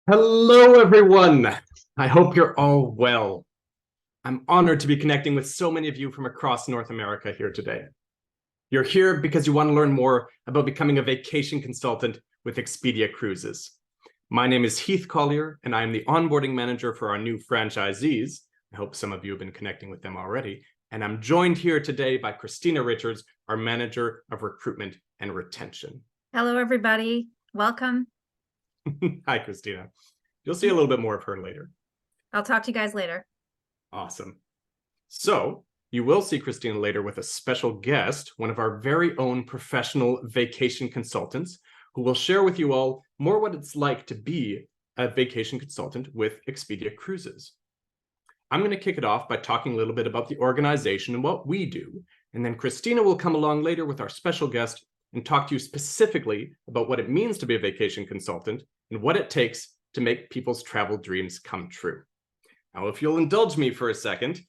Hello, everyone. I hope you're all well. I'm honored to be connecting with so many of you from across North America here today. You're here because you want to learn more about becoming a vacation consultant with Expedia Cruises. My name is Heath Collier, and I am the onboarding manager for our new franchisees. I hope some of you have been connecting with them already. And I'm joined here today by Christina Richards, our manager of recruitment and retention. Hello, everybody. Welcome. Hi, Christina. You'll see a little bit more of her later. I'll talk to you guys later. Awesome. So you will see Christina later with a special guest, one of our very own professional vacation consultants, who will share with you all more what it's like to be a vacation consultant with Expedia Cruises. I'm going to kick it off by talking a little bit about the organization and what we do, and then Christina will come along later with our special guest and talk to you specifically about what it means to be a vacation consultant and what it takes to make people's travel dreams come true. Now, if you'll indulge me for a second,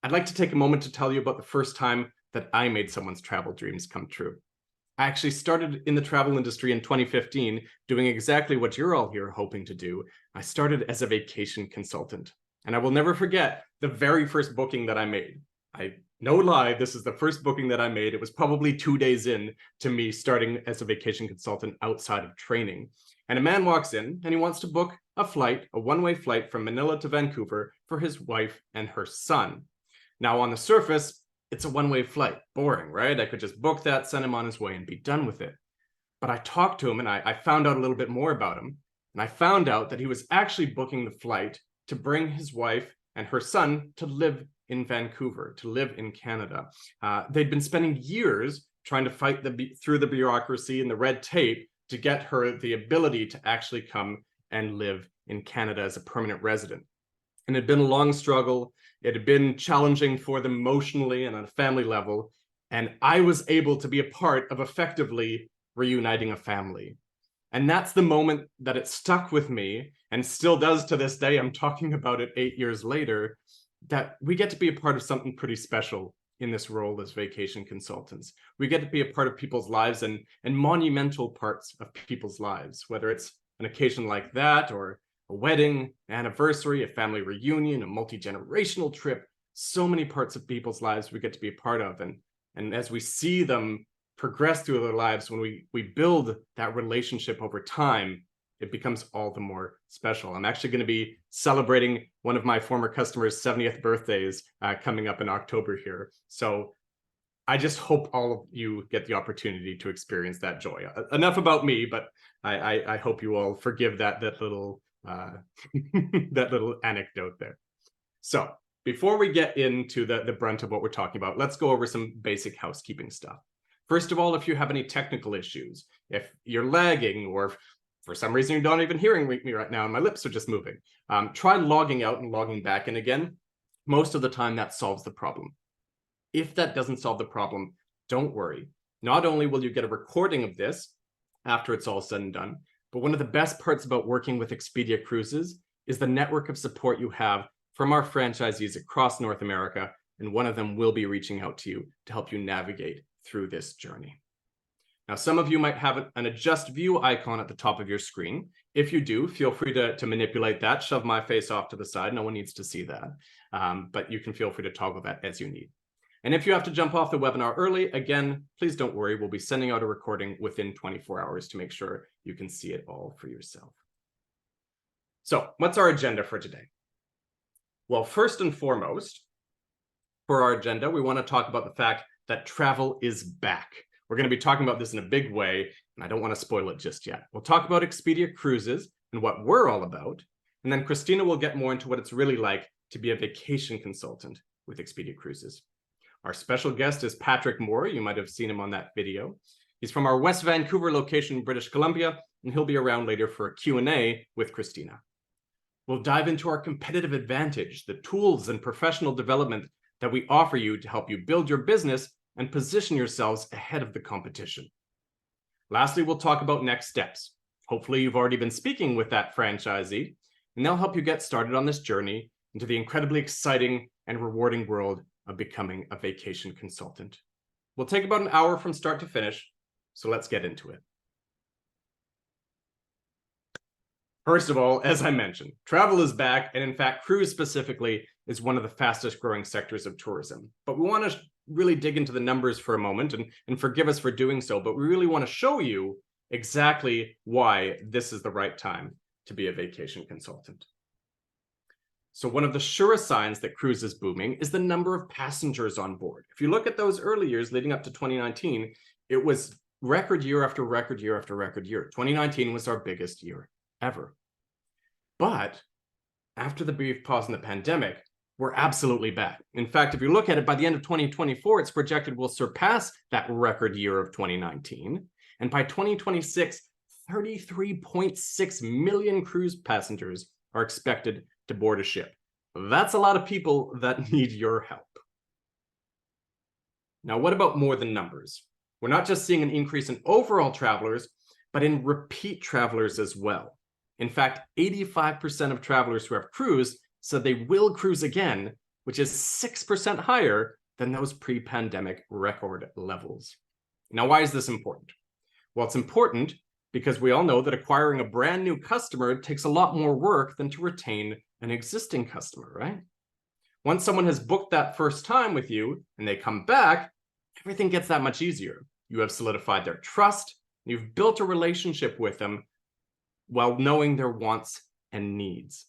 I'd like to take a moment to tell you about the first time that I made someone's travel dreams come true. I actually started in the travel industry in 2015, doing exactly what you're all here hoping to do. I started as a vacation consultant, and I will never forget the very first booking that I made. No lie, this is the first booking that I made. It was probably 2 days in to me starting as a vacation consultant outside of training. And a man walks in and he wants to book a flight, a one-way flight from Manila to Vancouver for his wife and her son. Now, on the surface, it's a one-way flight. Boring, right? I could just book that, send him on his way, and be done with it. But I talked to him and I found out a little bit more about him. And I found out that he was actually booking the flight to bring his wife and her son to live in Vancouver, to live in Canada. They'd been spending years trying to fight through the bureaucracy and the red tape to get her the ability to actually come and live in Canada as a permanent resident. And it had been a long struggle. It had been challenging for them emotionally and on a family level. And I was able to be a part of effectively reuniting a family. And that's the moment that it stuck with me and still does to this day. I'm talking about it 8 years later, that we get to be a part of something pretty special in this role as vacation consultants. We get to be a part of people's lives and monumental parts of people's lives, whether it's an occasion like that or a wedding, anniversary, a family reunion, a multi-generational trip. So many parts of people's lives we get to be a part of. And as we see them progress through their lives, when we build that relationship over time, it becomes all the more special. I'm actually going to be celebrating one of my former customers' 70th birthdays coming up in October here. So I just hope all of you get the opportunity to experience that joy. Enough about me, but I hope you all forgive that little that little anecdote there. So before we get into the brunt of what we're talking about, let's go over some basic housekeeping stuff. First of all, if you have any technical issues, if you're lagging or if for some reason you're not even hearing me right now and my lips are just moving, try logging out and logging back in again. Most of the time that solves the problem. If that doesn't solve the problem, don't worry. Not only will you get a recording of this after it's all said and done, but one of the best parts about working with Expedia Cruises is the network of support you have from our franchisees across North America, and one of them will be reaching out to you to help you navigate through this journey. Now, some of you might have an adjust view icon at the top of your screen. If you do, feel free to manipulate that, shove my face off to the side. No one needs to see that, but you can feel free to toggle that as you need. And if you have to jump off the webinar early, again, please don't worry. We'll be sending out a recording within 24 hours to make sure you can see it all for yourself. So what's our agenda for today? Well, first and foremost, for our agenda, we want to talk about the fact that travel is back. We're going to be talking about this in a big way, and I don't want to spoil it just yet. We'll talk about Expedia Cruises and what we're all about, and then Christina will get more into what it's really like to be a vacation consultant with Expedia Cruises. Our special guest is Patrick Moore. You might have seen him on that video. He's from our West Vancouver location, British Columbia, and he'll be around later for a Q&A with Christina. We'll dive into our competitive advantage, the tools and professional development that we offer you to help you build your business and position yourselves ahead of the competition. Lastly, we'll talk about next steps. Hopefully, you've already been speaking with that franchisee, and they'll help you get started on this journey into the incredibly exciting and rewarding world of becoming a vacation consultant. We'll take about an hour from start to finish, so let's get into it. First of all, as I mentioned, travel is back, and in fact, cruise specifically is one of the fastest growing sectors of tourism. But we want to really dig into the numbers for a moment, and forgive us for doing so, but we really want to show you exactly why this is the right time to be a vacation consultant. So one of the surest signs that cruise is booming is the number of passengers on board. If you look at those early years leading up to 2019, it was record year after record year after record year. 2019 was our biggest year ever. But after the brief pause in the pandemic, we're absolutely back. In fact, if you look at it, by the end of 2024, it's projected we'll surpass that record year of 2019. And by 2026, 33.6 million cruise passengers are expected to board a ship. That's a lot of people that need your help. Now, what about more than numbers? We're not just seeing an increase in overall travelers, but in repeat travelers as well. In fact, 85% of travelers who have cruised said they will cruise again, which is 6% higher than those pre-pandemic record levels. Now, why is this important? Well, it's important because we all know that acquiring a brand new customer takes a lot more work than to retain an existing customer, right? Once someone has booked that first time with you and they come back, everything gets that much easier. You have solidified their trust, you've built a relationship with them while knowing their wants and needs.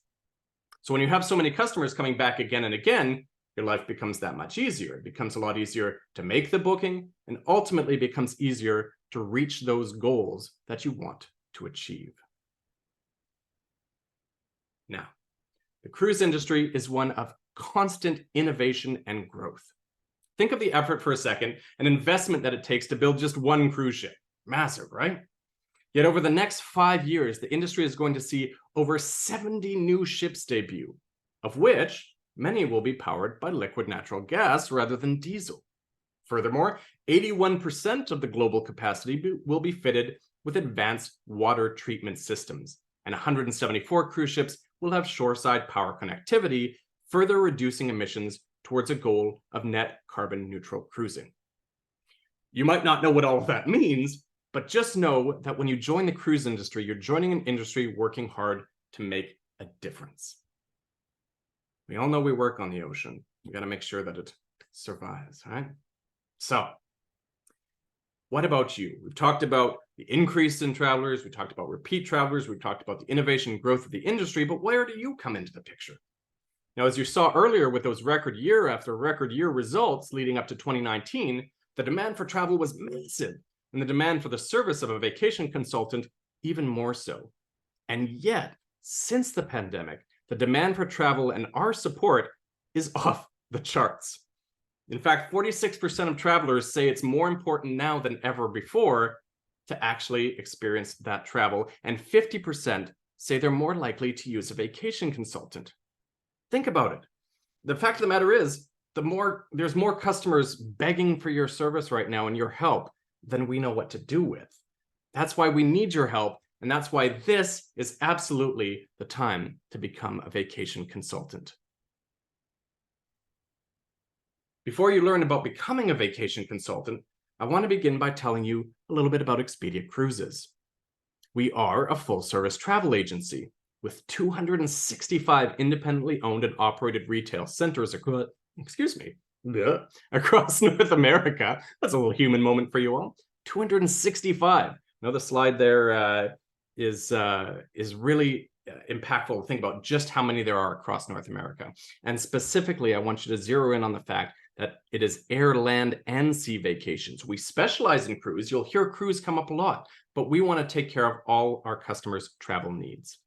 So when you have so many customers coming back again and again, your life becomes that much easier. It becomes a lot easier to make the booking, and ultimately becomes easier to reach those goals that you want to achieve. Now, the cruise industry is one of constant innovation and growth. Think of the effort for a second, an investment that it takes to build just one cruise ship. Massive, right? Yet over the next 5 years, the industry is going to see over 70 new ships debut, of which many will be powered by liquid natural gas rather than diesel. Furthermore, 81% of the global capacity will be fitted with advanced water treatment systems, and 174 cruise ships will have shoreside power connectivity, further reducing emissions towards a goal of net carbon neutral cruising. You might not know what all of that means, but just know that when you join the cruise industry, you're joining an industry working hard to make a difference. We all know we work on the ocean. We got to make sure that it survives, right? So, what about you? We've talked about the increase in travelers, we talked about repeat travelers, we've talked about the innovation and growth of the industry, but where do you come into the picture? Now, as you saw earlier with those record year after record year results leading up to 2019, the demand for travel was massive, and the demand for the service of a vacation consultant even more so. And yet, since the pandemic, the demand for travel and our support is off the charts. In fact, 46% of travelers say it's more important now than ever before to actually experience that travel, and 50% say they're more likely to use a vacation consultant. Think about it. The fact of the matter is, there's more customers begging for your service right now and your help than we know what to do with. That's why we need your help, and that's why this is absolutely the time to become a vacation consultant. Before you learn about becoming a vacation consultant, I want to begin by telling you a little bit about Expedia Cruises. We are a full-service travel agency with 265 independently owned and operated retail centers across North America. That's a little human moment for you all. 265. Now the slide there is really impactful to think about just how many there are across North America. And specifically, I want you to zero in on the fact that it is air, land, and sea vacations. We specialize in cruise. You'll hear cruise come up a lot, but we want to take care of all our customers' travel needs.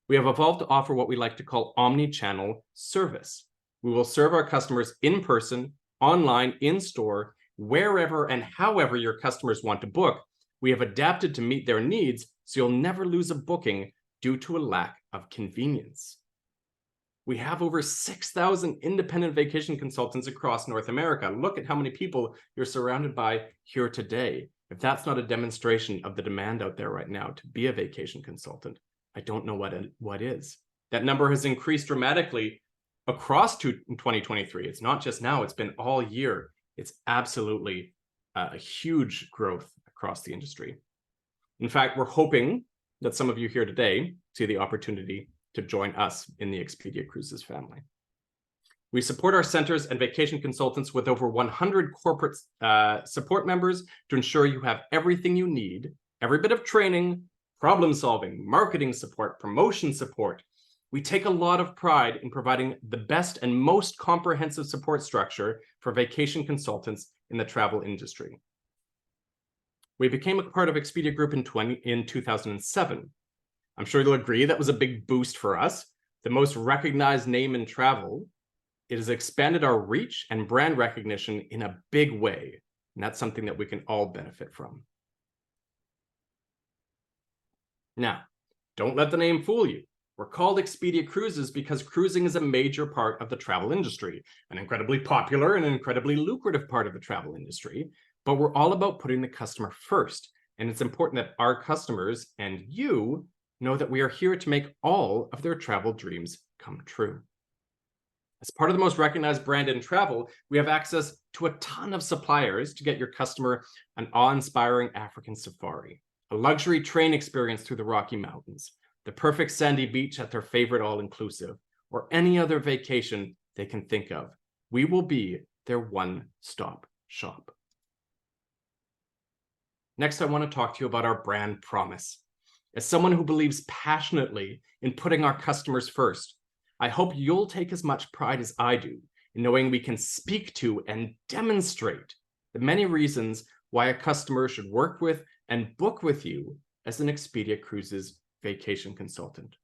We have evolved to offer what we like to call omni-channel service. We will serve our customers in person, online, in store, wherever and however your customers want to book. We have adapted to meet their needs, so you'll never lose a booking due to a lack of convenience. We have over 6,000 independent vacation consultants across North America. Look at how many people you're surrounded by here today. If that's not a demonstration of the demand out there right now to be a vacation consultant, I don't know what is. That number has increased dramatically across 2023. It's not just now, it's been all year. It's absolutely a huge growth across the industry. In fact, we're hoping that some of you here today see the opportunity to join us in the Expedia Cruises family. We support our centers and vacation consultants with over 100 corporate support members to ensure you have everything you need, every bit of training, problem solving, marketing support, promotion support. We take a lot of pride in providing the best and most comprehensive support structure for vacation consultants in the travel industry. We became a part of Expedia Group in 2007. I'm sure you'll agree that was a big boost for us, the most recognized name in travel. It has expanded our reach and brand recognition in a big way, and that's something that we can all benefit from. Now, don't let the name fool you. We're called Expedia Cruises because cruising is a major part of the travel industry, an incredibly popular and incredibly lucrative part of the travel industry, but we're all about putting the customer first, and it's important that our customers and you know that we are here to make all of their travel dreams come true. As part of the most recognized brand in travel, we have access to a ton of suppliers to get your customer an awe-inspiring African safari, a luxury train experience through the Rocky Mountains, the perfect sandy beach at their favorite all-inclusive, or any other vacation they can think of. We will be their one-stop shop. Next, I want to talk to you about our brand promise. As someone who believes passionately in putting our customers first, I hope you'll take as much pride as I do in knowing we can speak to and demonstrate the many reasons why a customer should work with and book with you as an Expedia Cruises vacation consultant.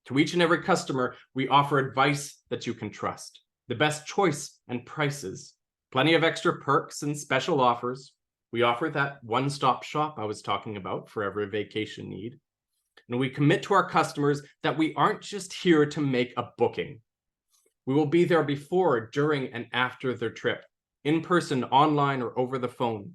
To each and every customer, we offer advice that you can trust, the best choice and prices, plenty of extra perks and special offers. We offer that one-stop shop I was talking about for every vacation need. And we commit to our customers that we aren't just here to make a booking. We will be there before, during, and after their trip, in person, online, or over the phone,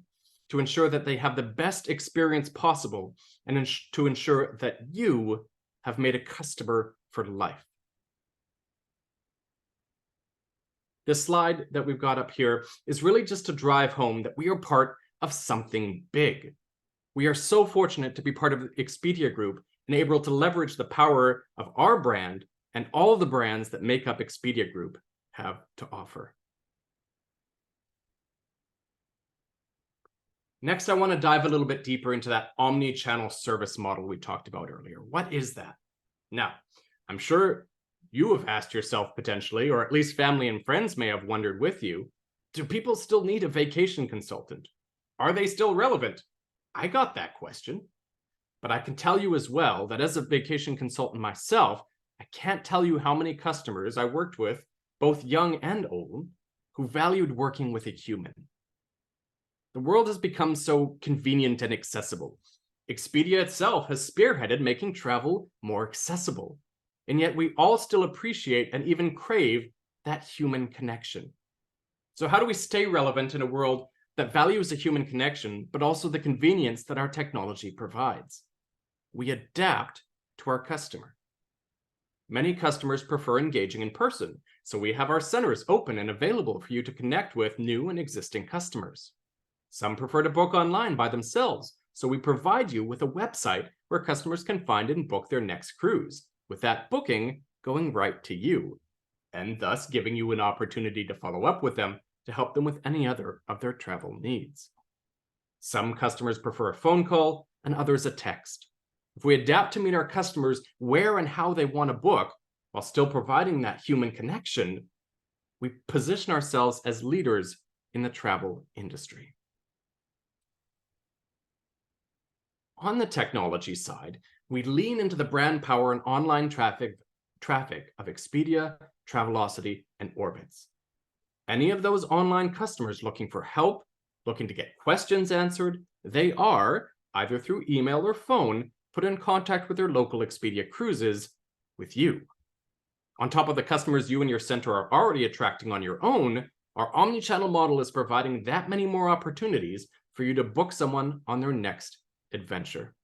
to ensure that they have the best experience possible and to ensure that you have made a customer for life. This slide that we've got up here is really just to drive home that we are part of something big. We are so fortunate to be part of the Expedia Group and able to leverage the power of our brand and all the brands that make up Expedia Group have to offer. Next, I want to dive a little bit deeper into that omni-channel service model we talked about earlier. What is that? Now, I'm sure you have asked yourself potentially, or at least family and friends may have wondered with you, do people still need a vacation consultant? Are they still relevant? I got that question. But I can tell you as well that as a vacation consultant myself, I can't tell you how many customers I worked with, both young and old, who valued working with a human. The world has become so convenient and accessible. Expedia itself has spearheaded making travel more accessible. And yet we all still appreciate and even crave that human connection. So how do we stay relevant in a world that values a human connection, but also the convenience that our technology provides? We adapt to our customer. Many customers prefer engaging in person, so we have our centers open and available for you to connect with new and existing customers. Some prefer to book online by themselves, so we provide you with a website where customers can find and book their next cruise, with that booking going right to you, and thus giving you an opportunity to follow up with them to help them with any other of their travel needs. Some customers prefer a phone call and others a text. If we adapt to meet our customers where and how they want to book, while still providing that human connection, we position ourselves as leaders in the travel industry. On the technology side, we lean into the brand power and online traffic of Expedia, Travelocity, and Orbitz. Any of those online customers looking for help, looking to get questions answered, they are, either through email or phone, put in contact with their local Expedia Cruises with you. On top of the customers you and your center are already attracting on your own, our omnichannel model is providing that many more opportunities for you to book someone on their next adventure.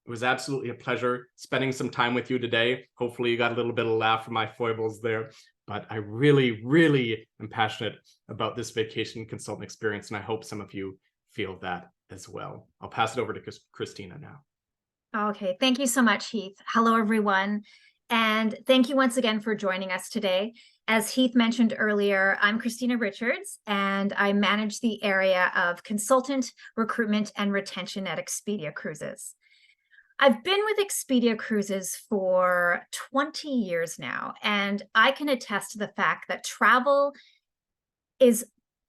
It was absolutely a pleasure spending some time with you today. Hopefully you got a little bit of laugh from my foibles there, but I really, really am passionate about this vacation consultant experience, and I hope some of you feel that as well. I'll pass it over to Christina now. Okay, thank you so much, Heath. Hello, everyone. And thank you once again for joining us today. As Heath mentioned earlier, I'm Christina Richards, and I manage the area of consultant recruitment and retention at Expedia Cruises. I've been with Expedia Cruises for 20 years now, and I can attest to the fact that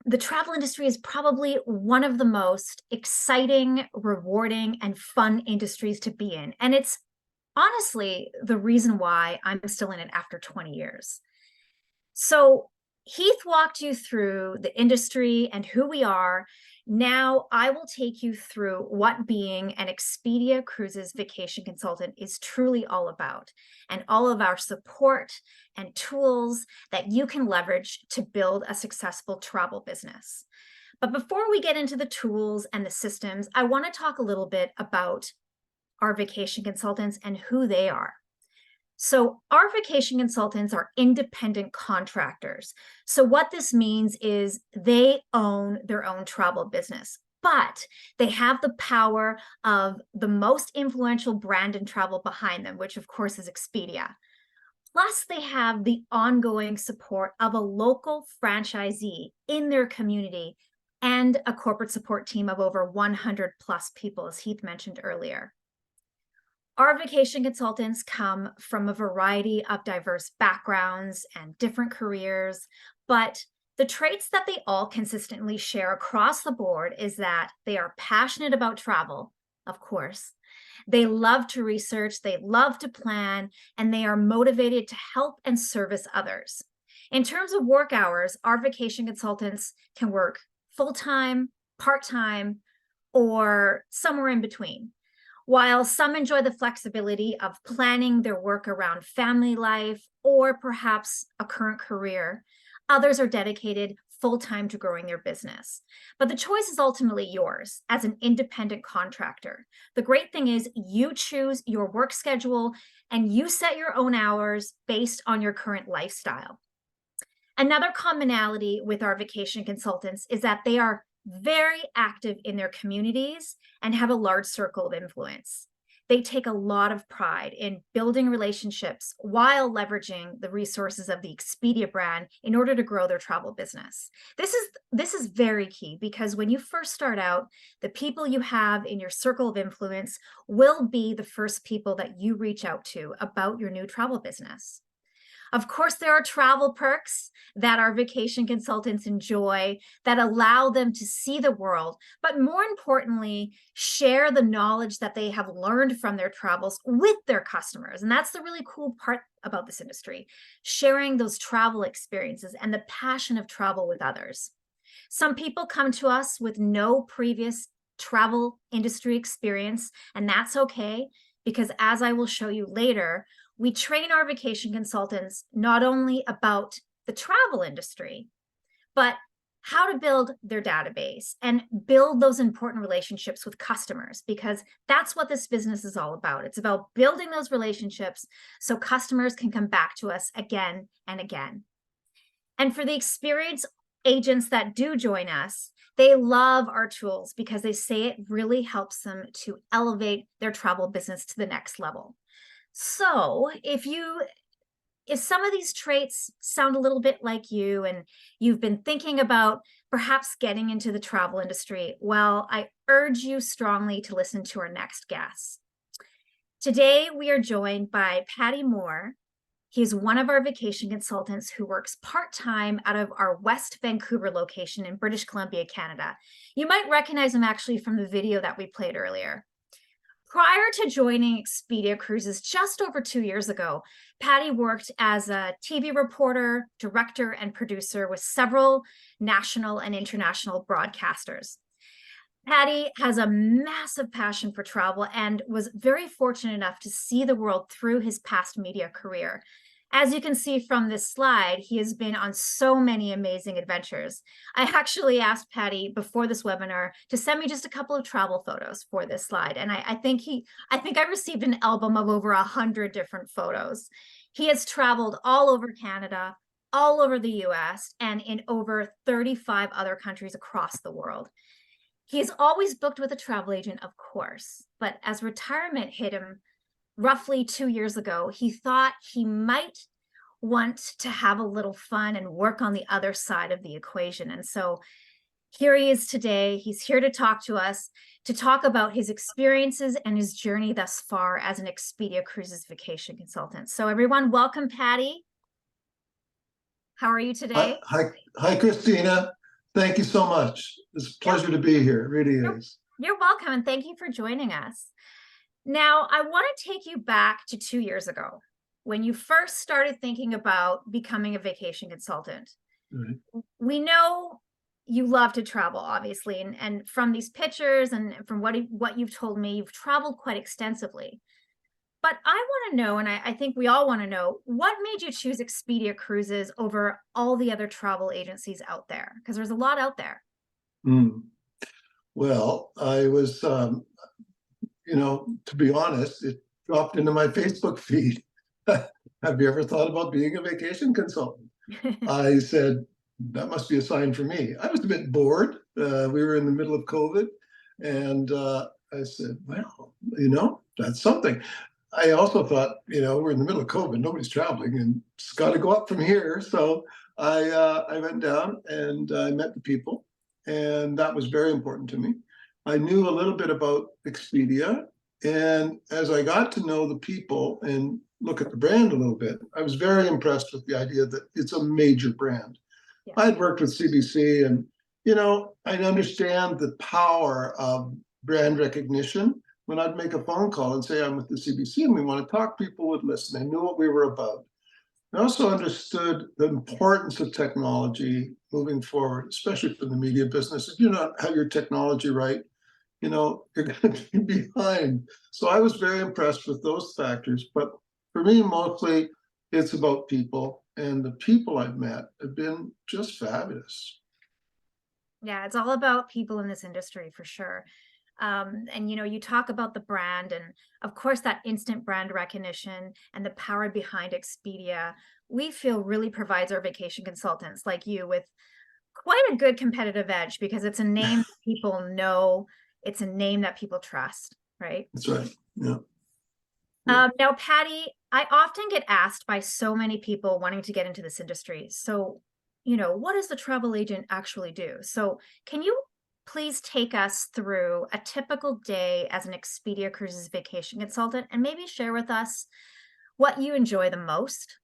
the travel industry is probably one of the most exciting, rewarding, and fun industries to be in. And it's honestly the reason why I'm still in it after 20 years. So Heath walked you through the industry and who we are. Now I will take you through what being an Expedia Cruises vacation consultant is truly all about, and all of our support and tools that you can leverage to build a successful travel business. But before we get into the tools and the systems, I want to talk a little bit about our vacation consultants and who they are. So our vacation consultants are independent contractors. So what this means is they own their own travel business, but they have the power of the most influential brand in travel behind them, which of course is Expedia. Plus, they have the ongoing support of a local franchisee in their community and a corporate support team of over 100 plus people, as Heath mentioned earlier. Our vacation consultants come from a variety of diverse backgrounds and different careers, but the traits that they all consistently share across the board is that they are passionate about travel, of course. They love to research, they love to plan, and they are motivated to help and service others. In terms of work hours, our vacation consultants can work full-time, part-time, or somewhere in between. While some enjoy the flexibility of planning their work around family life or perhaps a current career, others are dedicated full-time to growing their business. But the choice is ultimately yours as an independent contractor. The great thing is you choose your work schedule and you set your own hours based on your current lifestyle. Another commonality with our vacation consultants is that they are very active in their communities and have a large circle of influence. They take a lot of pride in building relationships while leveraging the resources of the Expedia brand in order to grow their travel business. This is very key because when you first start out, the people you have in your circle of influence will be the first people that you reach out to about your new travel business. Of course, there are travel perks that our vacation consultants enjoy that allow them to see the world, but more importantly, share the knowledge that they have learned from their travels with their customers. And that's the really cool part about this industry, sharing those travel experiences and the passion of travel with others. Some people come to us with no previous travel industry experience, and that's okay because as I will show you later, we train our vacation consultants not only about the travel industry, but how to build their database and build those important relationships with customers, because that's what this business is all about. It's about building those relationships so customers can come back to us again and again. And for the experienced agents that do join us, they love our tools because they say it really helps them to elevate their travel business to the next level. So if some of these traits sound a little bit like you and you've been thinking about perhaps getting into the travel industry, well, I urge you strongly to listen to our next guest. Today, we are joined by Patty Moore. He's one of our vacation consultants who works part-time out of our West Vancouver location in British Columbia, Canada. You might recognize him actually from the video that we played earlier. Prior to joining Expedia Cruises just over 2 years ago, Patty worked as a TV reporter, director, and producer with several national and international broadcasters. Patty has a massive passion for travel and was very fortunate enough to see the world through his past media career. As you can see from this slide, he has been on so many amazing adventures. I actually asked Patty before this webinar to send me just a couple of travel photos for this slide. And I think I received an album of over 100 different photos. He has traveled all over Canada, all over the US, and in over 35 other countries across the world. He's always booked with a travel agent, of course, but as retirement hit him roughly 2 years ago, he thought he might want to have a little fun and work on the other side of the equation. And so here he is today. He's here to talk to us, to talk about his experiences and his journey thus far as an Expedia Cruises vacation consultant. So everyone, welcome, Patty. How are you Hi, today? hi, hi, Christina. Thank you so much. It's a pleasure to be here. It really is. You're welcome, and thank you for joining us. Now, I want to take you back to 2 years ago when you first started thinking about becoming a vacation consultant. Right. We know you love to travel, obviously, and from these pictures and from what you've told me, you've traveled quite extensively. But I want to know, and I think we all want to know, what made you choose Expedia Cruises over all the other travel agencies out there? Because there's a lot out there. Mm. Well, I was, to be honest, it dropped into my Facebook feed. Have you ever thought about being a vacation consultant? I said, that must be a sign for me. I was a bit bored. We were in the middle of COVID. And I said, well, that's something. I also thought, we're in the middle of COVID, nobody's traveling, and it's got to go up from here. So I went down and I met the people, and that was very important to me. I knew a little bit about Expedia, and as I got to know the people and look at the brand a little bit, I was very impressed with the idea that it's a major brand. Yeah. I had worked with CBC, and I understand the power of brand recognition. When I'd make a phone call and say I'm with the CBC and we want to talk, people would listen. They knew what we were about. I also understood the importance of technology moving forward, especially for the media business. If you don't have your technology right, you're going to be behind. So I was very impressed with those factors. But for me, mostly it's about people, and the people I've met have been just fabulous. Yeah, it's all about people in this industry for sure. And you talk about the brand, and of course that instant brand recognition and the power behind Expedia, we feel really provides our vacation consultants like you with quite a good competitive edge, because it's a name that people know, it's a name that people trust, right? That's right. Yeah. Now, Patty, I often get asked by so many people wanting to get into this industry. So, what does the travel agent actually do? So can you please take us through a typical day as an Expedia Cruises vacation consultant and maybe share with us what you enjoy the most?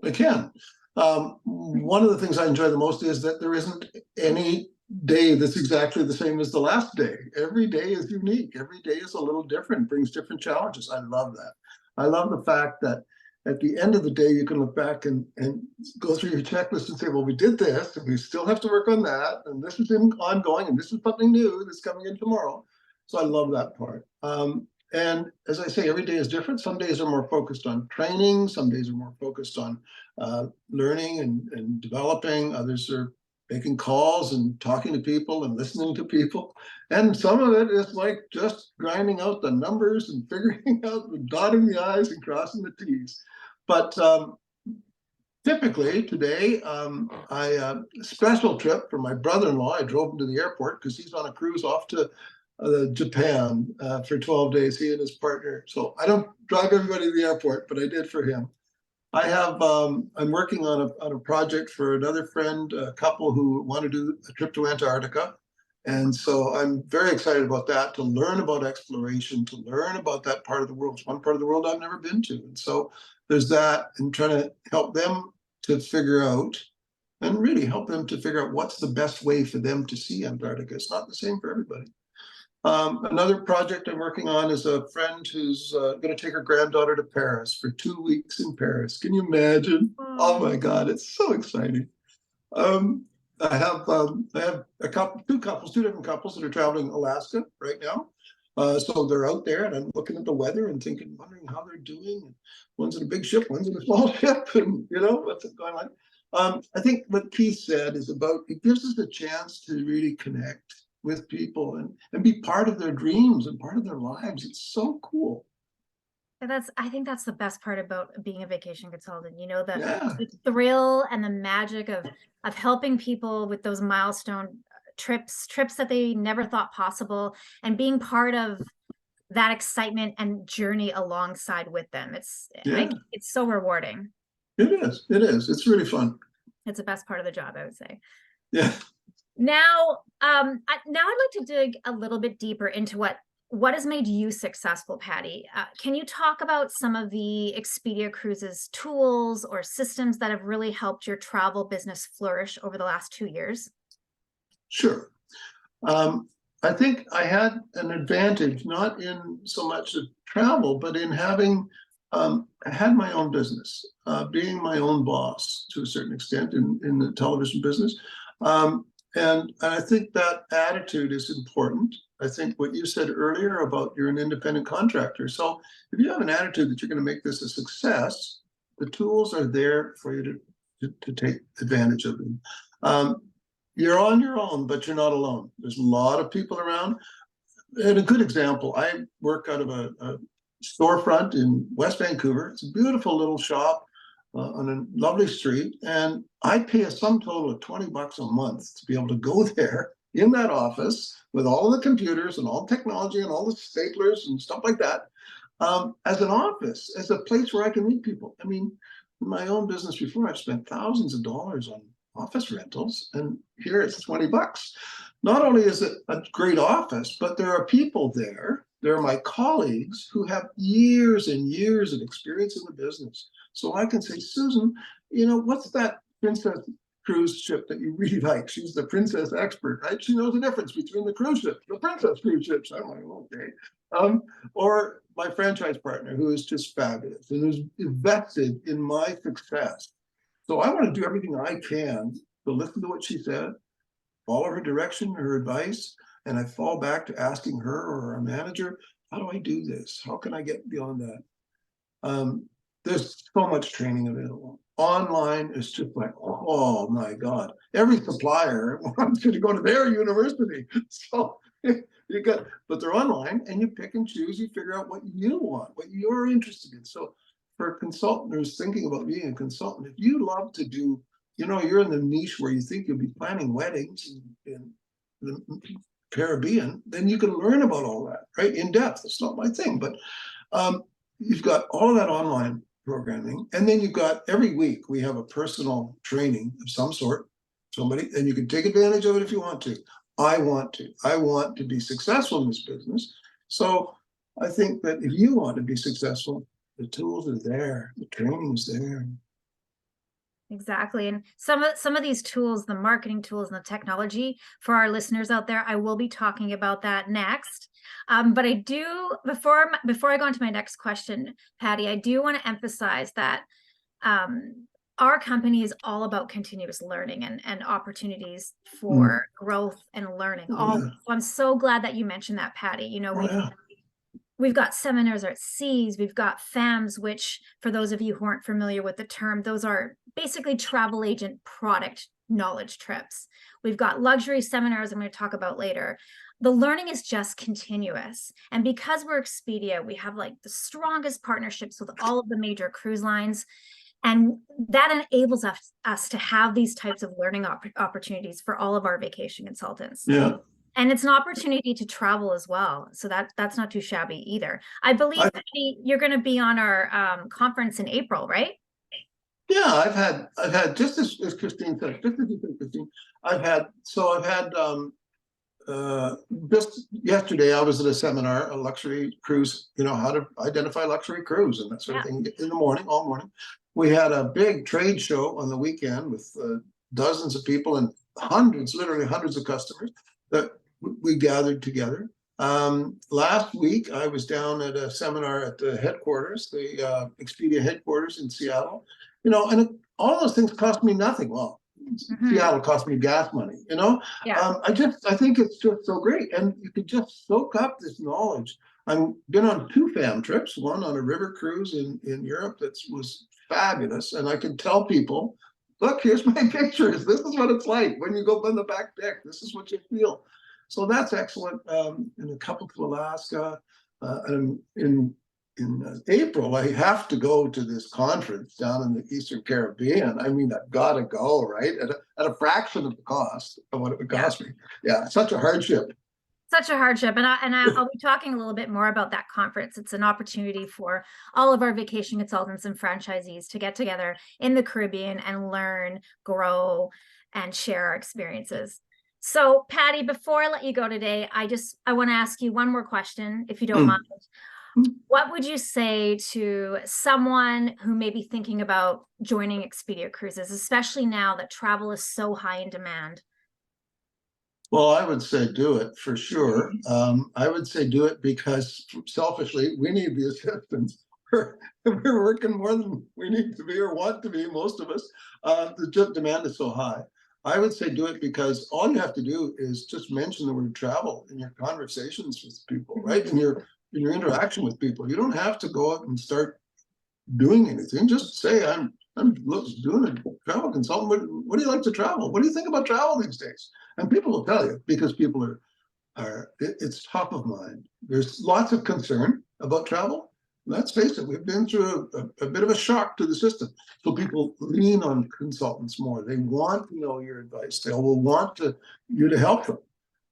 I can. One of the things I enjoy the most is that there isn't any day that's exactly the same as the last day. Every day is unique. Every day is a little different, brings different challenges. I love that. I love the fact that at the end of the day, you can look back and go through your checklist and say, well, we did this, and we still have to work on that, and this is ongoing, and this is something new that's coming in tomorrow. So I love that part. And as I say, every day is different. Some days are more focused on training. Some days are more focused on learning and developing. Others are making calls and talking to people and listening to people. And some of it is like just grinding out the numbers and figuring out, dotting the I's and crossing the T's. But typically today, I special trip for my brother-in-law. I drove him to the airport because he's on a cruise off to Japan for 12 days, he and his partner. So I don't drive everybody to the airport, but I did for him. I have, I'm working on a project for another friend, a couple who want to do a trip to Antarctica. And so I'm very excited about that, to learn about exploration, to learn about that part of the world. It's one part of the world I've never been to. And so there's that, and trying to help them to figure out, and really help them to figure out what's the best way for them to see Antarctica. It's not the same for everybody. Another project I'm working on is a friend who's going to take her granddaughter to Paris for 2 weeks in Paris. Can you imagine? Oh my God, it's so exciting. I have two different couples that are traveling Alaska right now. So they're out there, and I'm looking at the weather and wondering how they're doing. And one's in a big ship, one's in a small ship, and what's going on. I think what Keith said is about, it gives us a chance to really connect with people and be part of their dreams and part of their lives. It's so cool. I think that's the best part about being a vacation consultant, Yeah. the thrill and the magic of helping people with those milestone trips that they never thought possible, and being part of that excitement and journey alongside with them. It's so rewarding. It is. It's really fun. It's the best part of the job, I would say. Yeah. Now, I'd like to dig a little bit deeper into what has made you successful, Patty. Can you talk about some of the Expedia Cruises tools or systems that have really helped your travel business flourish over the last 2 years? Sure. I think I had an advantage, not in so much of travel, but in having had my own business, being my own boss to a certain extent in the television business. And I think that attitude is important. I think what you said earlier about you're an independent contractor. So if you have an attitude that you're going to make this a success, the tools are there for you to take advantage of them. You're on your own, but you're not alone. There's a lot of people around. And a good example, I work out of a storefront in West Vancouver. It's a beautiful little shop on a lovely street. And I pay a sum total of $20 a month to be able to go there in that office with all the computers and all the technology and all the staplers and stuff like that, as an office, as a place where I can meet people. I mean, in my own business before, I've spent thousands of dollars on office rentals, and here it's $20. Not only is it a great office, but there are people there. There are my colleagues who have years and years of experience in the business. So I can say, Susan, what's that Princess cruise ship that you really like? She's the princess expert, right? She knows the difference between the cruise ships, the princess cruise ships. I'm like, okay. Or my franchise partner, who is just fabulous and who's invested in my success. So I want to do everything I can to listen to what she said, follow her direction, her advice, and I fall back to asking her or our manager, how do I do this? How can I get beyond that? There's so much training available. Online is just like, oh my God. Every supplier wants you to go to their university. So but they're online, and you pick and choose, you figure out what you want, what you're interested in. So for a consultant who's thinking about being a consultant, if you love to do, you're in the niche where you think you'll be planning weddings in the Caribbean, then you can learn about all that, right? In depth. It's not my thing, but you've got all of that online programming. And then you've got every week we have a personal training of some sort, somebody, and you can take advantage of it if you want to. I want to be successful in this business. So I think that if you want to be successful, the tools are there, the training is there. Exactly. And some of these tools, the marketing tools and the technology for our listeners out there, I will be talking about that next. But I do, before I go on to my next question, Patty, I do want to emphasize that our company is all about continuous learning and opportunities for growth and learning. So I'm so glad that you mentioned that, Patty. We've got seminars at seas, we've got FAMs, which for those of you who aren't familiar with the term, those are basically travel agent product knowledge trips. We've got luxury seminars I'm going to talk about later. The learning is just continuous. And because we're Expedia, we have like the strongest partnerships with all of the major cruise lines. And that enables us to have these types of learning opportunities for all of our vacation consultants. Yeah. And it's an opportunity to travel as well. So that's not too shabby either. I believe you're going to be on our conference in April, right? Yeah, I've had just as Christine said, just as you said, Christine, just yesterday I was at a seminar, a luxury cruise, how to identify luxury cruise and that sort of thing in the morning, all morning. We had a big trade show on the weekend with dozens of people and literally hundreds of customers that we gathered together. Last week, I was down at a seminar at the headquarters, the Expedia headquarters in Seattle, and all those things cost me nothing. Well, Seattle cost me gas money, I think it's just so great. And you could just soak up this knowledge. I've been on 2 FAM trips, one on a river cruise in Europe that was fabulous. And I can tell people, look, here's my pictures. This is what it's like when you go on the back deck. This is what you feel. So that's excellent. In a couple to Alaska, in April, I have to go to this conference down in the Eastern Caribbean. I mean, I've got to go, right? At a fraction of the cost of what it would cost me. Yeah, such a hardship. Such a hardship. And I'll be talking a little bit more about that conference. It's an opportunity for all of our vacation consultants and franchisees to get together in the Caribbean and learn, grow, and share our experiences. So, Patty, before I let you go today, I want to ask you one more question, if you don't mind. What would you say to someone who may be thinking about joining Expedia Cruises, especially now that travel is so high in demand? Well, I would say do it for sure. I would say do it because selfishly, we need the assistance. We're working more than we need to be or want to be, most of us. The demand is so high. I would say do it because all you have to do is just mention the word travel in your conversations with people, right? In your interaction with people. You don't have to go out and start doing anything. Just say, I'm doing a travel consultant. What do you like to travel? What do you think about travel these days? And people will tell you, because people it's top of mind. There's lots of concern about travel. Let's face it, we've been through a bit of a shock to the system. So people lean on consultants more. They want to know your advice. They will want you to help them.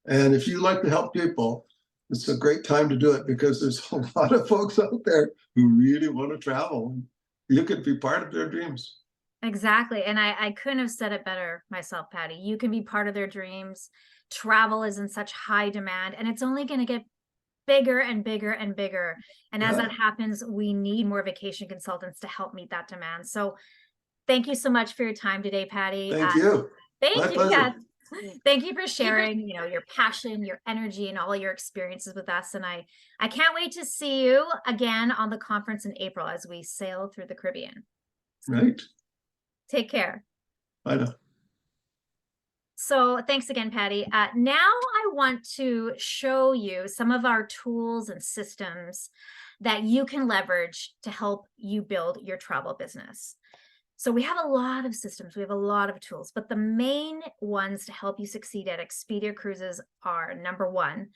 And if you like to help people, it's a great time to do it, because there's a lot of folks out there who really want to travel. You could be part of their dreams. Exactly. And I couldn't have said it better myself, Patty. You can be part of their dreams. Travel is in such high demand, and it's only going to get bigger and bigger and bigger. And as that happens, we need more vacation consultants to help meet that demand. So thank you so much for your time today, Patty. Thank you. Thank you. Yes. Thank you for sharing, your passion, your energy, and all your experiences with us. And I can't wait to see you again on the conference in April as we sail through the Caribbean. Right. Take care. I know. So thanks again, Patty. Now I want to show you some of our tools and systems that you can leverage to help you build your travel business. So we have a lot of systems, we have a lot of tools, but the main ones to help you succeed at Expedia Cruises are, number one,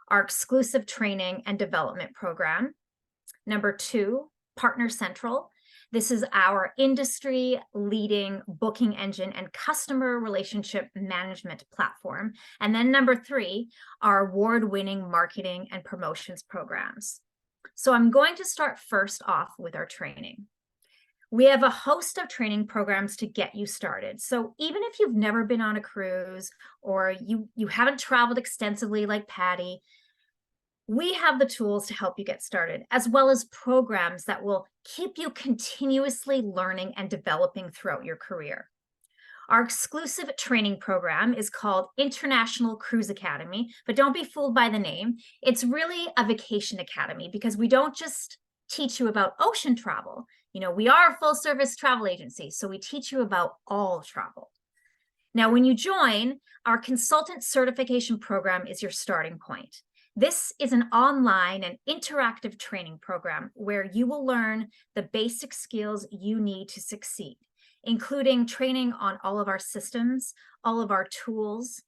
our exclusive training and development program. Number two, Partner Central. This is our industry-leading booking engine and customer relationship management platform. And then number three, our award-winning marketing and promotions programs. So I'm going to start first off with our training. We have a host of training programs to get you started. So even if you've never been on a cruise or you haven't traveled extensively like Patty, we have the tools to help you get started, as well as programs that will keep you continuously learning and developing throughout your career. Our exclusive training program is called International Cruise Academy, but don't be fooled by the name. It's really a vacation academy, because we don't just teach you about ocean travel. We are a full-service travel agency, so we teach you about all travel. Now, when you join, our consultant certification program is your starting point. This is an online and interactive training program where you will learn the basic skills you need to succeed, including training on all of our systems, all of our tools,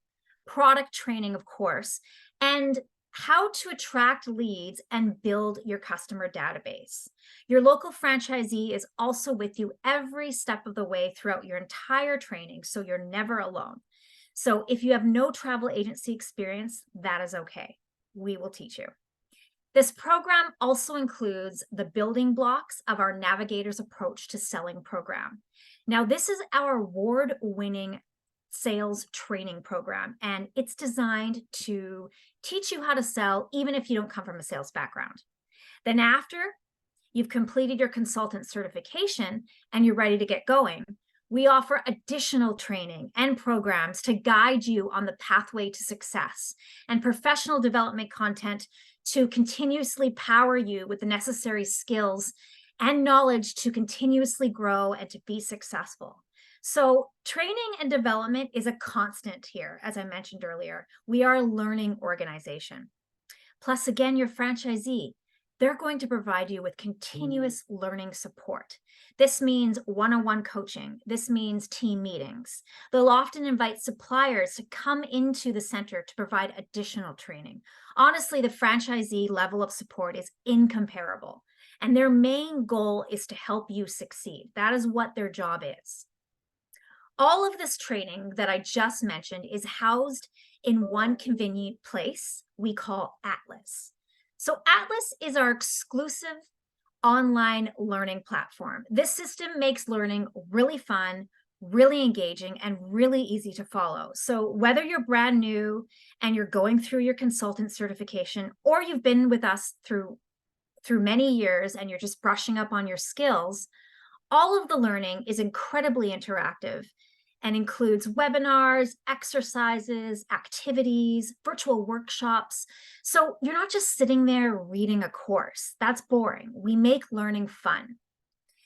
product training, of course, and how to attract leads and build your customer database. Your local franchisee is also with you every step of the way throughout your entire training, so you're never alone. So if you have no travel agency experience, that is okay. We will teach you. This program also includes the building blocks of our Navigator's Approach to Selling program. Now, this is our award-winning sales training program, and it's designed to teach you how to sell even if you don't come from a sales background. Then after you've completed your consultant certification and you're ready to get going, we offer additional training and programs to guide you on the pathway to success, and professional development content to continuously power you with the necessary skills and knowledge to continuously grow and to be successful. So training and development is a constant here. As I mentioned earlier, we are a learning organization. Plus, again, your franchisee, they're going to provide you with continuous learning support. This means one-on-one coaching. This means team meetings. They'll often invite suppliers to come into the center to provide additional training. Honestly, the franchisee level of support is incomparable. And their main goal is to help you succeed. That is what their job is. All of this training that I just mentioned is housed in one convenient place we call Atlas. So Atlas is our exclusive online learning platform. This system makes learning really fun, really engaging, and really easy to follow. So whether you're brand new and you're going through your consultant certification, or you've been with us through many years and you're just brushing up on your skills, all of the learning is incredibly interactive and includes webinars, exercises, activities, virtual workshops. So you're not just sitting there reading a course. That's boring. We make learning fun.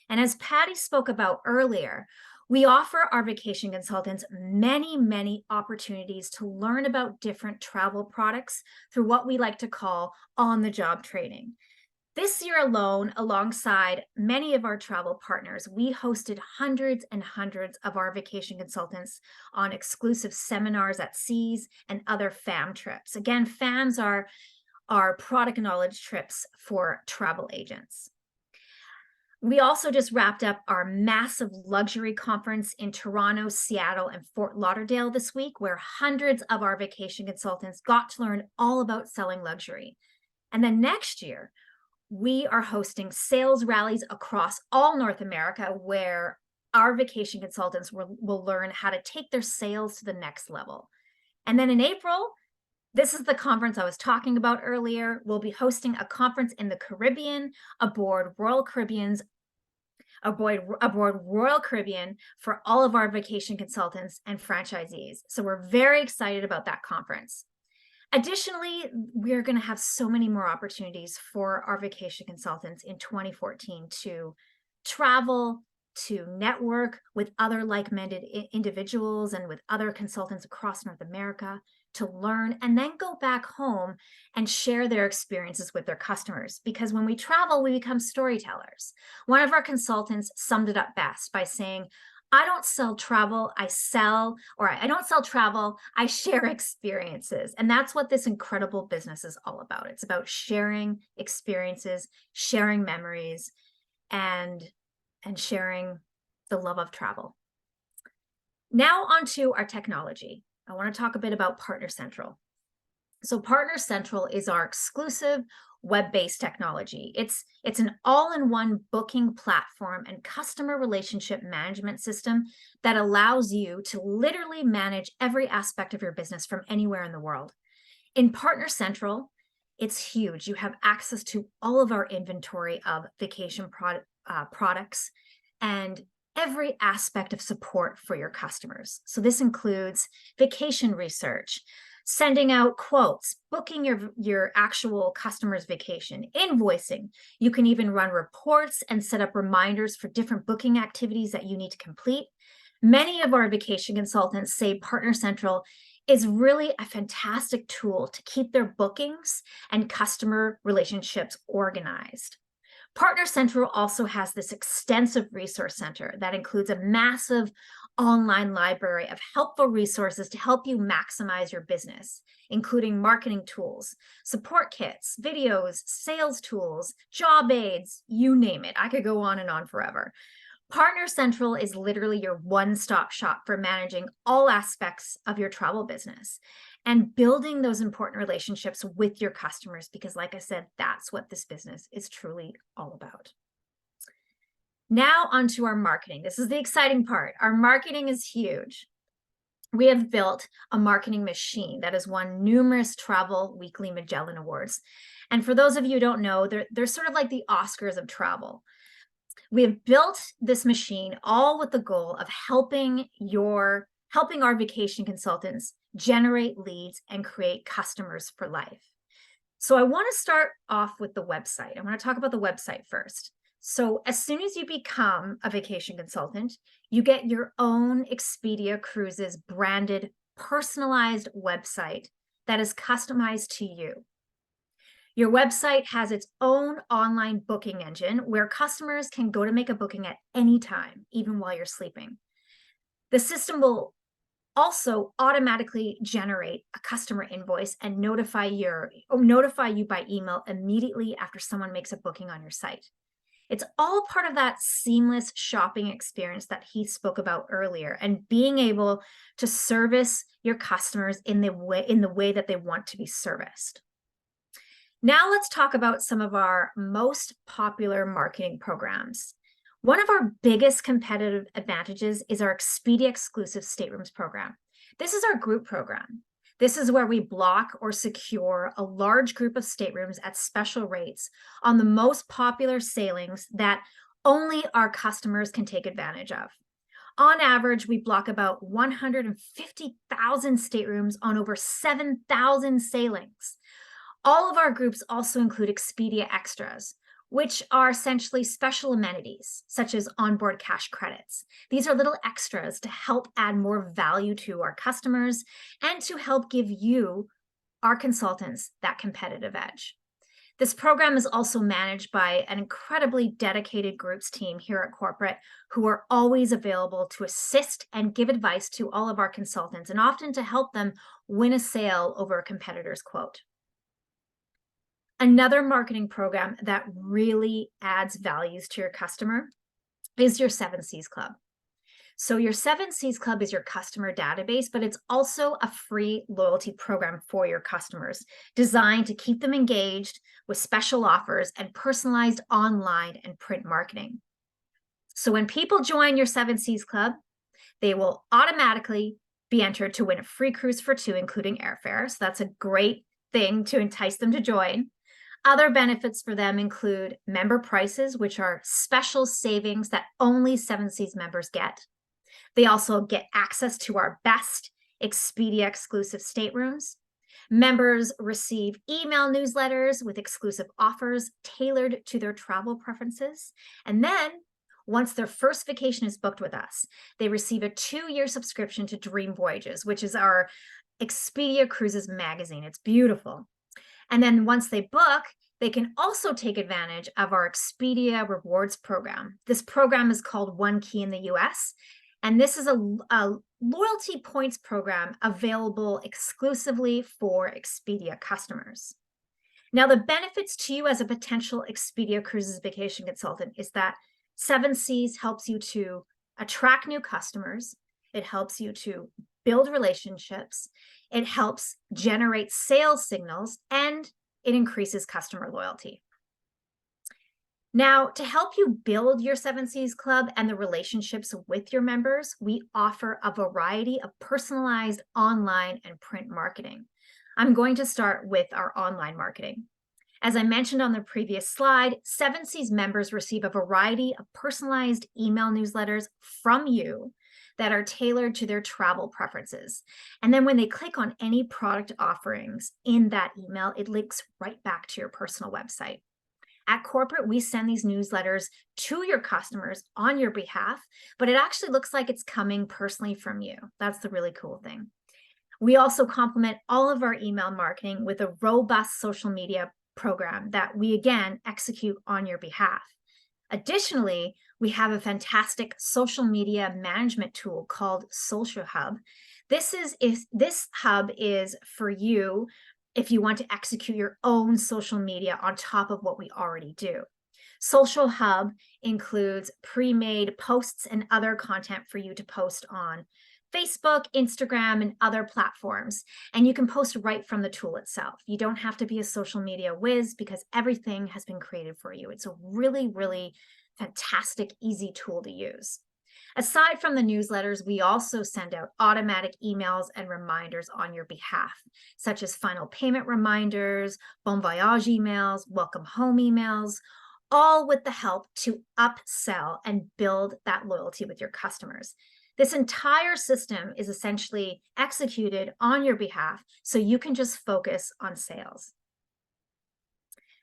And as Patty spoke about earlier, we offer our vacation consultants many, many opportunities to learn about different travel products through what we like to call on-the-job training. This year alone, alongside many of our travel partners, we hosted hundreds and hundreds of our vacation consultants on exclusive seminars at seas and other FAM trips. Again, FAMs are product knowledge trips for travel agents. We also just wrapped up our massive luxury conference in Toronto, Seattle, and Fort Lauderdale this week, where hundreds of our vacation consultants got to learn all about selling luxury. And then next year, we are hosting sales rallies across all North America, where our vacation consultants will learn how to take their sales to the next level. And then in April, this is the conference I was talking about earlier. We'll be hosting a conference in the Caribbean aboard Royal Caribbean for all of our vacation consultants and franchisees. So we're very excited about that conference. Additionally, we're going to have so many more opportunities for our vacation consultants in 2014 to travel, to network with other like-minded individuals and with other consultants across North America, to learn, and then go back home and share their experiences with their customers. Because when we travel, we become storytellers. One of our consultants summed it up best by saying, I don't sell travel, I don't sell travel, I share experiences. And that's what this incredible business is all about. It's about sharing experiences, sharing memories, and sharing the love of travel. Now onto our technology. I want to talk a bit about Partner Central. So Partner Central is our exclusive web-based technology. It's an all-in-one booking platform and customer relationship management system that allows you to literally manage every aspect of your business from anywhere in the world. In Partner Central, it's huge. You have access to all of our inventory of vacation products and every aspect of support for your customers. So this includes vacation research, sending out quotes, booking your actual customer's vacation, invoicing. You can even run reports and set up reminders for different booking activities that you need to complete. Many of our vacation consultants say Partner Central is really a fantastic tool to keep their bookings and customer relationships organized. Partner Central also has this extensive resource center that includes a massive online library of helpful resources to help you maximize your business, including marketing tools, support kits, videos, sales tools, job aids, you name it. I could go on and on forever. Partner Central is literally your one-stop shop for managing all aspects of your travel business and building those important relationships with your customers, because like I said, that's what this business is truly all about. Now onto our marketing. This is the exciting part. Our marketing is huge. We have built a marketing machine that has won numerous Travel Weekly Magellan Awards. And for those of you who don't know, they're sort of like the Oscars of travel. We have built this machine all with the goal of helping our vacation consultants generate leads and create customers for life. So I want to start off with the website. I want to talk about the website first. So as soon as you become a vacation consultant, you get your own Expedia Cruises branded, personalized website that is customized to you. Your website has its own online booking engine where customers can go to make a booking at any time, even while you're sleeping. The system will also automatically generate a customer invoice and notify you by email immediately after someone makes a booking on your site. It's all part of that seamless shopping experience that he spoke about earlier, and being able to service your customers in the way that they want to be serviced. Now let's talk about some of our most popular marketing programs. One of our biggest competitive advantages is our Expedia Exclusive Staterooms program. This is our group program. This is where we block or secure a large group of staterooms at special rates on the most popular sailings that only our customers can take advantage of. On average, we block about 150,000 staterooms on over 7,000 sailings. All of our groups also include Expedia Extras, which are essentially special amenities, such as onboard cash credits. These are little extras to help add more value to our customers and to help give you, our consultants, that competitive edge. This program is also managed by an incredibly dedicated groups team here at corporate who are always available to assist and give advice to all of our consultants, and often to help them win a sale over a competitor's quote. Another marketing program that really adds values to your customer is your 7 Cs Club. So your 7 Cs Club is your customer database, but it's also a free loyalty program for your customers, designed to keep them engaged with special offers and personalized online and print marketing. So when people join your 7 Cs Club, they will automatically be entered to win a free cruise for 2, including airfare. So that's a great thing to entice them to join. Other benefits for them include member prices, which are special savings that only 7 Cs members get. They also get access to our best Expedia exclusive staterooms. Members receive email newsletters with exclusive offers tailored to their travel preferences. And then, once their first vacation is booked with us, they receive a 2-year subscription to Dream Voyages, which is our Expedia Cruises magazine. It's beautiful. And then once they book, they can also take advantage of our Expedia Rewards program. This program is called One Key in the US, and this is a loyalty points program available exclusively for Expedia customers. Now, the benefits to you as a potential Expedia Cruises vacation consultant is that 7 Cs helps you to attract new customers. It helps you to build relationships. It helps generate sales signals, and it increases customer loyalty. Now, to help you build your 7 Cs Club and the relationships with your members, we offer a variety of personalized online and print marketing. I'm going to start with our online marketing. As I mentioned on the previous slide, 7 Cs members receive a variety of personalized email newsletters from you that are tailored to their travel preferences. And then when they click on any product offerings in that email, it links right back to your personal website. At corporate, we send these newsletters to your customers on your behalf, but it actually looks like it's coming personally from you. That's the really cool thing. We also complement all of our email marketing with a robust social media program that we, again, execute on your behalf. Additionally, we have a fantastic social media management tool called Social Hub. This hub is for you if you want to execute your own social media on top of what we already do. Social Hub includes pre-made posts and other content for you to post on Facebook, Instagram, and other platforms. And you can post right from the tool itself. You don't have to be a social media whiz because everything has been created for you. It's a really, really fantastic, easy tool to use. Aside from the newsletters, we also send out automatic emails and reminders on your behalf, such as final payment reminders, bon voyage emails, welcome home emails, all with the help to upsell and build that loyalty with your customers. This entire system is essentially executed on your behalf, so you can just focus on sales.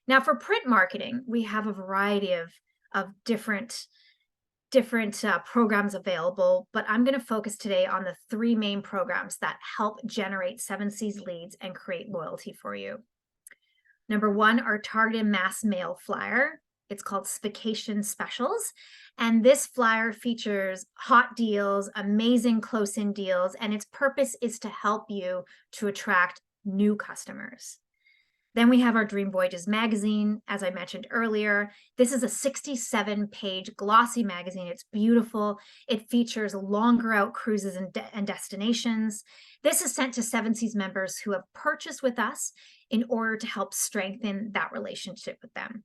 Now, for print marketing, we have a variety of different programs available, but I'm going to focus today on the 3 main programs that help generate 7 Cs leads and create loyalty for you. Number 1, our targeted mass mail flyer. It's called Vacation Specials. And this flyer features hot deals, amazing close-in deals, and its purpose is to help you to attract new customers. Then we have our Dream Voyages magazine, as I mentioned earlier. This is a 67-page glossy magazine. It's beautiful. It features longer out cruises and destinations. This is sent to Seven Seas members who have purchased with us in order to help strengthen that relationship with them.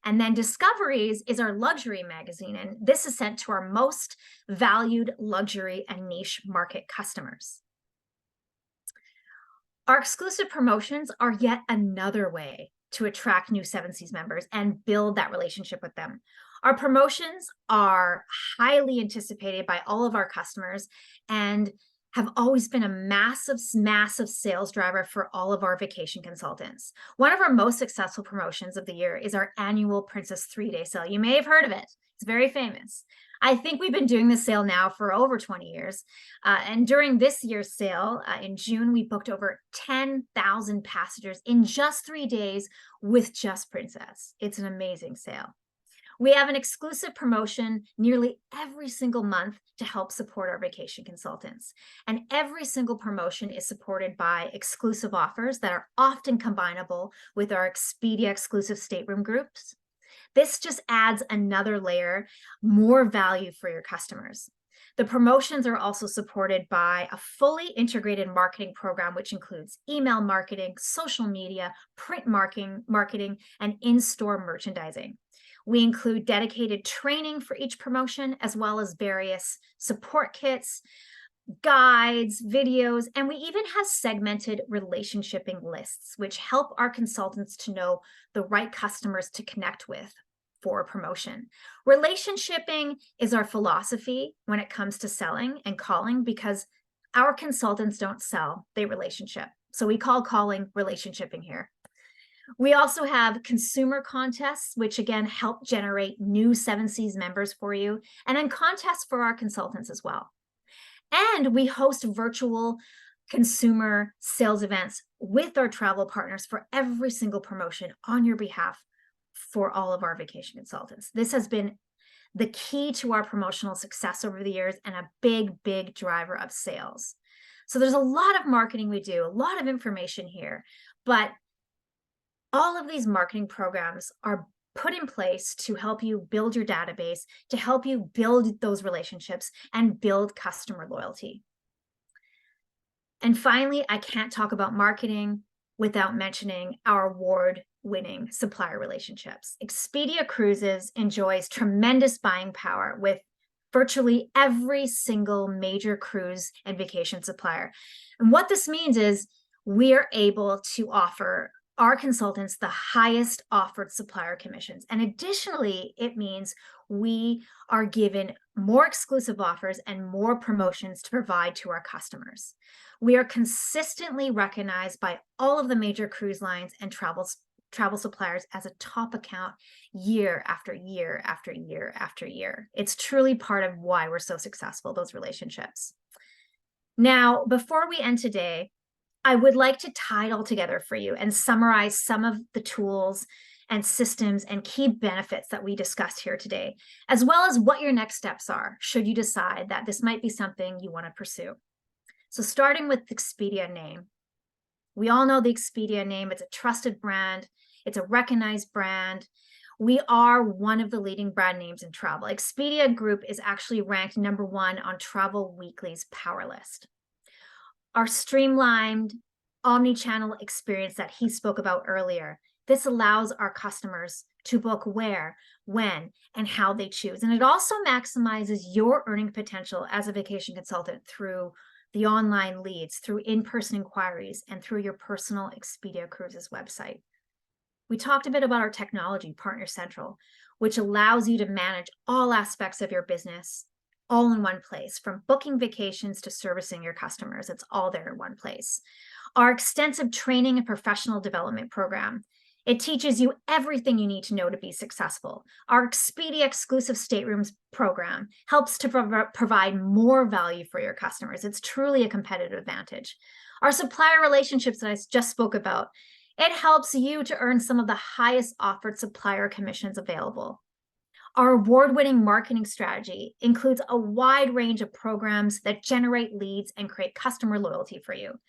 And then Discoveries is our luxury magazine, and this is sent to our most valued luxury and niche market customers. Our exclusive promotions are yet another way to attract new Seven Seas members and build that relationship with them. Our promotions are highly anticipated by all of our customers and have always been a massive sales driver for all of our vacation consultants. One of our most successful promotions of the year is our annual Princess 3-day sale. You may have heard of it. It's very famous. I think we've been doing this sale now for over 20 years. And during this year's sale, in June, we booked over 10,000 passengers in just 3 days with just Princess. It's an amazing sale. We have an exclusive promotion nearly every single month to help support our vacation consultants. And every single promotion is supported by exclusive offers that are often combinable with our Expedia exclusive stateroom groups. This just adds another layer, more value for your customers. The promotions are also supported by a fully integrated marketing program, which includes email marketing, social media, print marketing, and in-store merchandising. We include dedicated training for each promotion, as well as various support kits, guides, videos, and we even have segmented relationshiping lists, which help our consultants to know the right customers to connect with for a promotion. Relationshiping is our philosophy when it comes to selling and calling, because our consultants don't sell, they relationship. So we call calling relationshiping here. We also have consumer contests, which again help generate new Seven Seas members for you, and then contests for our consultants as well. And we host virtual consumer sales events with our travel partners for every single promotion on your behalf for all of our vacation consultants. This has been the key to our promotional success over the years and a big driver of sales. So there's a lot of marketing we do, a lot of information here, but all of these marketing programs are put in place to help you build your database, to help you build those relationships and build customer loyalty. And finally, I can't talk about marketing without mentioning our award-winning supplier relationships. Expedia Cruises enjoys tremendous buying power with virtually every single major cruise and vacation supplier. And what this means is we are able to offer our consultants the highest offered supplier commissions. And additionally, it means we are given more exclusive offers and more promotions to provide to our customers. We are consistently recognized by all of the major cruise lines and travel suppliers as a top account year after year after year after year. It's truly part of why we're so successful, those relationships. Now, before we end today, I would like to tie it all together for you and summarize some of the tools and systems and key benefits that we discussed here today, as well as what your next steps are, should you decide that this might be something you want to pursue. So starting with the Expedia name. We all know the Expedia name. It's a trusted brand. It's a recognized brand. We are one of the leading brand names in travel. Expedia Group is actually ranked #1 on Travel Weekly's Power List. Our streamlined omni-channel experience that he spoke about earlier, this allows our customers to book where, when, and how they choose. And it also maximizes your earning potential as a vacation consultant through the online leads, through in-person inquiries, and through your personal Expedia Cruises website. We talked a bit about our technology, Partner Central, which allows you to manage all aspects of your business all in one place, from booking vacations to servicing your customers. It's all there in one place. Our extensive training and professional development program, it teaches you everything you need to know to be successful. Our Expedia exclusive staterooms program helps to provide more value for your customers. It's truly a competitive advantage. Our supplier relationships that I just spoke about, it helps you to earn some of the highest offered supplier commissions available. Our award-winning marketing strategy includes a wide range of programs that generate leads and create customer loyalty for you.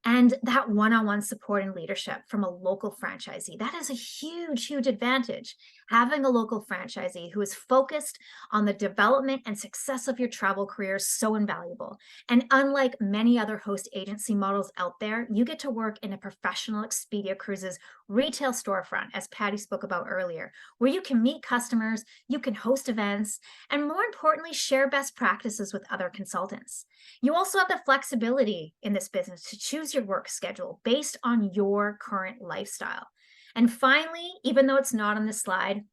And that one-on-one support and leadership from a local franchisee, that is a huge, huge advantage. Having a local franchisee who is focused on the development and success of your travel career is so invaluable. And unlike many other host agency models out there, you get to work in a professional Expedia Cruises retail storefront, as Patty spoke about earlier, where you can meet customers, you can host events, and more importantly, share best practices with other consultants. You also have the flexibility in this business to choose your work schedule based on your current lifestyle. And finally, even though it's not on this slide,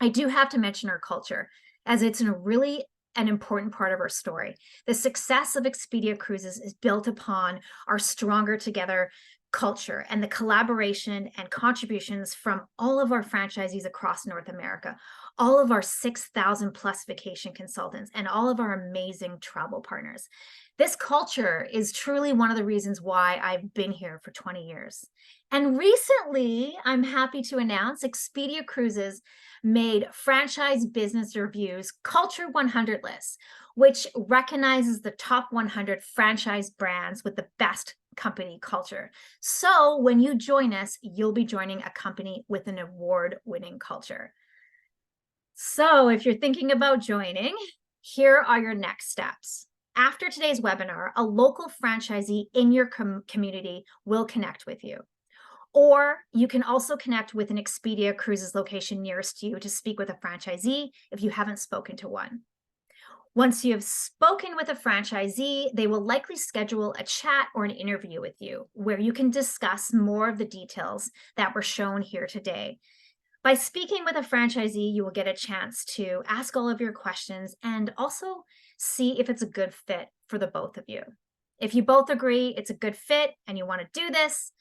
I do have to mention our culture, as it's really an important part of our story. The success of Expedia Cruises is built upon our Stronger Together culture and the collaboration and contributions from all of our franchisees across North America, all of our 6,000 plus vacation consultants, and all of our amazing travel partners. This culture is truly one of the reasons why I've been here for 20 years. And recently, I'm happy to announce Expedia Cruises made Franchise Business Review's Culture 100 list, which recognizes the top 100 franchise brands with the best company culture. So when you join us, you'll be joining a company with an award-winning culture. So if you're thinking about joining, here are your next steps. After today's webinar, a local franchisee in your community will connect with you. Or you can also connect with an Expedia Cruises location nearest you to speak with a franchisee if you haven't spoken to one. Once you have spoken with a franchisee, they will likely schedule a chat or an interview with you where you can discuss more of the details that were shown here today. By speaking with a franchisee, you will get a chance to ask all of your questions and also see if it's a good fit for the both of you. If you both agree it's a good fit and you want to do this,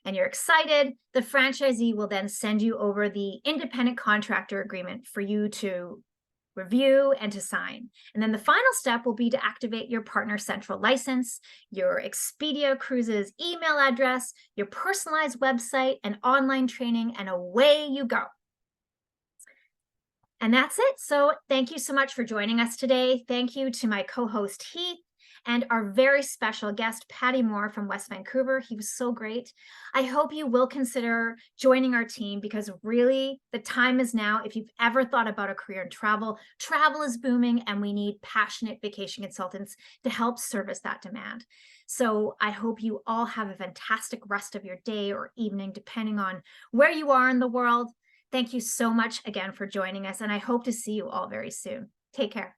and you're excited, the franchisee will then send you over the independent contractor agreement for you to review and to sign. And then the final step will be to activate your Partner Central license, your Expedia Cruises email address, your personalized website, and online training, and away you go. And that's it. So thank you so much for joining us today. Thank you to my co-host Heath and our very special guest, Patty Moore from West Vancouver. He was so great. I hope you will consider joining our team because really the time is now. If you've ever thought about a career in travel, travel is booming and we need passionate vacation consultants to help service that demand. So I hope you all have a fantastic rest of your day or evening, depending on where you are in the world. Thank you so much again for joining us, and I hope to see you all very soon. Take care.